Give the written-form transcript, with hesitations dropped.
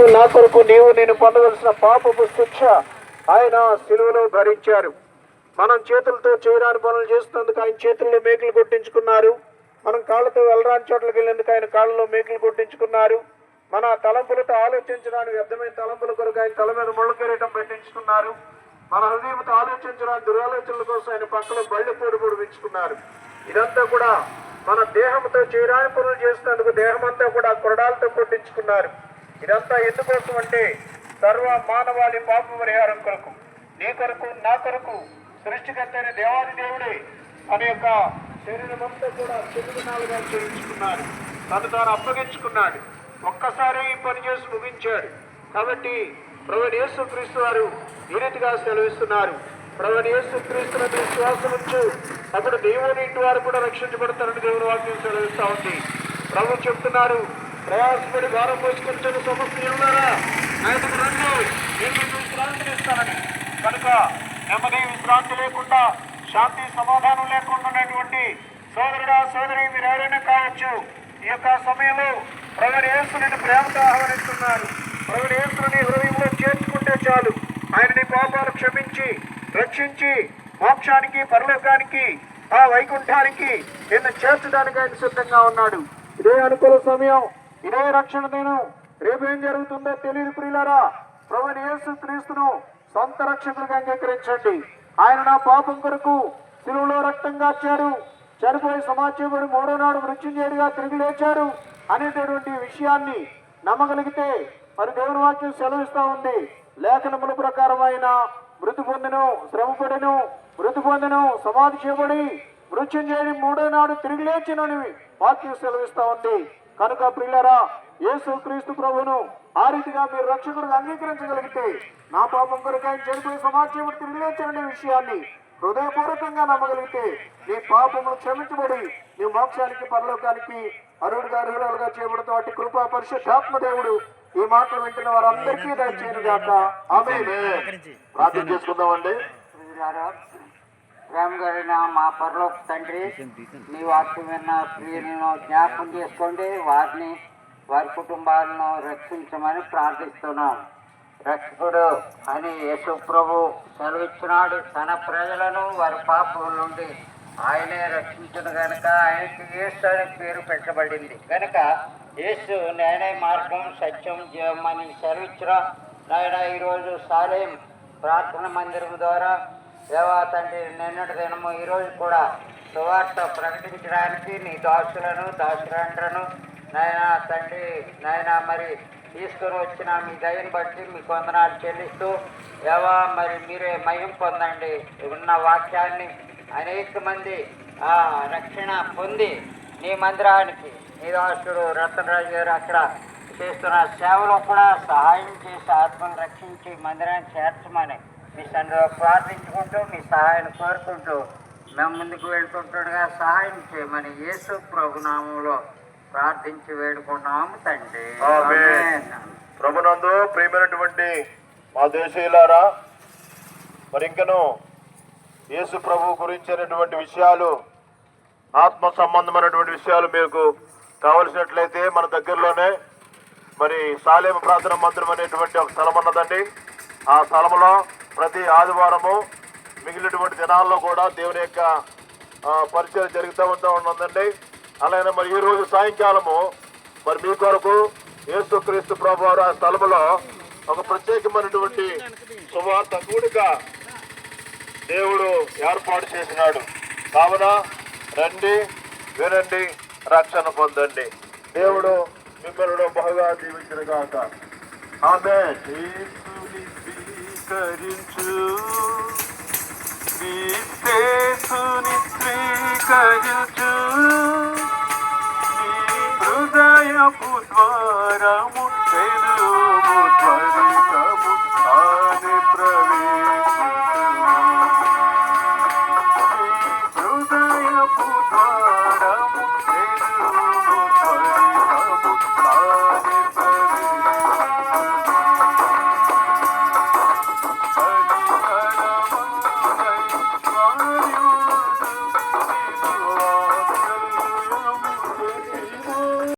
కొరకు నా కొరకు నీవు నేను పొందవలసిన పాపపు శిక్ష ఆయన సిలువలో భరించారు. మనం చేతులతో చేయరాని పనులు చేస్తున్నందుకు ఆయన చేతుల్లో మేకులు కొట్టించుకున్నారు. మనం కాళ్ళతో వెళ్ళరాని చోట్లకి వెళ్ళేందుకు ఆయన కాళ్ళలో మేకులు కొట్టించుకున్నారు. మన తలంపులతో ఆలోచించడానికి వ్యర్థమైన తలంపుల కొరకు ఆయన తల మీద ముళ్ళ కిరీటం పెట్టించుకున్నారు. మన హృదయంతో ఆలోచించడానికి దురాలోచనల కోసం ఆయన పక్కలో బళ్ళు పొడి పెంచుకున్నారు. ఇదంతా కూడా మన దేహంతో చేయరాని పనులు చేస్తున్నందుకు దేహం అంతా కూడా కొరడాలతో కొట్టించుకున్నారు. ఇదంతా ఎందుకోసం అంటే సర్వ మానవాళి పాప పరిహారం కొరకు, నీ కొరకు నా కొరకు సృష్టికర్త అయిన దేవాది దేవుడే మన యొక్క శరీరం అంతా కూడా 9 నాలుగా చేయించుకున్నాడు. తను తాను అప్పగించుకున్నాడు. ఒక్కసారి ఈ పని చేసి ముగించాడు. కాబట్టి ప్రభువైన యేసుక్రీస్తు వారు ఈ రీతిగా సెలవిస్తున్నారు. ప్రభువైన యేసుక్రీస్తును విశ్వాసం ఉంచు, అప్పుడు దేవుని ఇంటి వారు కూడా రక్షించబడతారని దేవుని వాక్యం సెలవిస్తా ఉంది. ప్రభు చెప్తున్నారు, ప్రయాసపడి భారం పోసుకుంటున్న సమస్యలున్నారా, ఆయనకు రండి, నేను విశ్రాంతిని ఇస్తానని. కనుక నెమ్మది విశ్రాంతి లేకుండా, శాంతి సమాధానం లేకుండా ఉన్నటువంటి సోదరుడా సోదరి మీరు ఎవరైనా కావచ్చు, ఈ యొక్క సమయంలో ప్రభువైన యేసుని ప్రేమతో ఆహ్వానిస్తున్నారు. ప్రభువైన యేసుని హృదయంలో చేర్చుకుంటే చాలు, ఆయన నీ పాపాలు క్షమించి రక్షించి మోక్షానికి, పరలోకానికి, ఆ వైకుంఠానికి నిన్ను చేర్చడానికి ఆయన సిద్ధంగా ఉన్నాడు. ఇదే అనుకూల సమయం, ఇదే రక్షణ దినం. రేపేం జరుగుతుందో తెలియదు ప్రియులారా. ప్రభువైన యేసుక్రీస్తును సొంత రక్షకుడిగా అంగీకరించండి. ఆయన నా పాపం కొరకు సిలువలో రక్తం కార్చారు, చనిపోయి సమాజపడి 3వ నాడు మృత్యుంజయుడిగా తిరిగి లేచారు అనేటటువంటి విషయాన్ని నమ్మగలిగితే మరి దేవుని వాక్యం సెలవిస్తా ఉంది. లేఖనముల ప్రకారం ఆయన మృతి పొందెను, శ్రమపడెను, మృతి పొందెను, సమాధి చేయబడి మృత్యుంజయుడి 3వ నాడు తిరిగి లేచినని వాక్యం సెలవిస్తా ఉంది. కనుక ప్రియులారా, యేసుక్రీస్తు ప్రభువును ఆ రీతిగా మీరు రక్షకుడిగా అంగీకరించగలిగితే, నా పాపం కొరకు ఆయన చనిపోయి సమాజం తిరిగి లేచారనే విషయాన్ని హృదయపూర్వకంగా నమ్మగలిగితే నీ పాపములు క్షమించబడి నీ మోక్షానికి, పరలోకానికి అర్హుడుగా అర్హురాలుగా చేయబడతావు. అటు కృపా పరిశుద్ధాత్మ దేవుడు ఈ మాటలు వింటున్న వారందరికీ దయచేయను గాక. ఆమేన్. ప్రార్థన చేసుకుందామండి. ప్రేమ కలిగిన మా పరలోక తండ్రి, మీ వాక్యం విన్న ప్రియులను జ్ఞాపకం చేసుకోండి, వారిని వారి కుటుంబాలను రక్షించమని ప్రార్థిస్తున్నాం. రక్షకుడు అని యేసు ప్రభు సెలవిచ్చినాడు. తన ప్రజలను వారి పాపం నుండి ఆయనే రక్షించను కనుక ఆయనకి యేసు అనే పేరు పెట్టబడింది. కనుక యేసు నేనే మార్గం, సత్యం, జీవం అని సెలవిచ్చిన నాయన ఈరోజు సాలేం ప్రార్థన మందిరం ద్వారా దేవా తండ్రి నిన్నటి దినము ఈరోజు కూడా సువార్త ప్రకటించడానికి నీ దాసులను దాసులండ్రను నాయన తండ్రి నాయన మరి తీసుకొని వచ్చిన మీ దయని బట్టి మీకు వందనాలు చెల్లిస్తూ దేవా మరి మీరే మహిమ పొందండి. ఉన్న వాక్యాన్ని అనేక మంది రక్షణ పొంది నీ మందిరానికి నీ దాసుడు రతనరాజు గారు అక్కడ చేస్తున్న సేవలో కూడా సహాయం చేసి ఆత్మను రక్షించి మందిరాన్ని చేర్చమని మీ సన్నిధిలో ప్రార్థించుకుంటూ మీ సహాయాన్ని కోరుకుంటూ మేము ముందుకు వెళ్తుండగా సహాయం చేయమని యేసు ప్రభు నామములో ప్రార్థించి వేడుకున్నాము తండ్రి. ప్రభునందు ప్రియమైనటువంటి మా దేశీయులారా, మరి ఇంకను యేసు ప్రభు గురించినటువంటి విషయాలు, ఆత్మ సంబంధమైనటువంటి విషయాలు మీకు కావలసినట్లయితే మన దగ్గరలోనే మరి సాలేమ ప్రార్థన మందిరం అనేటువంటి ఒక స్థలం ఉన్నదండి. ఆ స్థలంలో ప్రతి ఆదివారము మిగిలినటువంటి దినాల్లో కూడా దేవుని యొక్క పరిచయం జరుగుతూ ఉంటుందండి. అలాగే మరి ఈరోజు సాయంకాలము మరి మీ కొరకు యేసుక్రీస్తు ప్రభు వారు ఆ స్థలంలో ఒక ప్రత్యేకమైనటువంటి సువార్త కూడిక దేవుడు ఏర్పాటు చేసినాడు. కావున రండి, వినండి, రక్షణ పొందండి. దేవుడు మిమ్మల్ని బహుగా దీవించుగాక. ఆమేన్. స్వీకరించు, క్రీస్తుని స్వీకరించు, నీ హృదయపు ద్వారము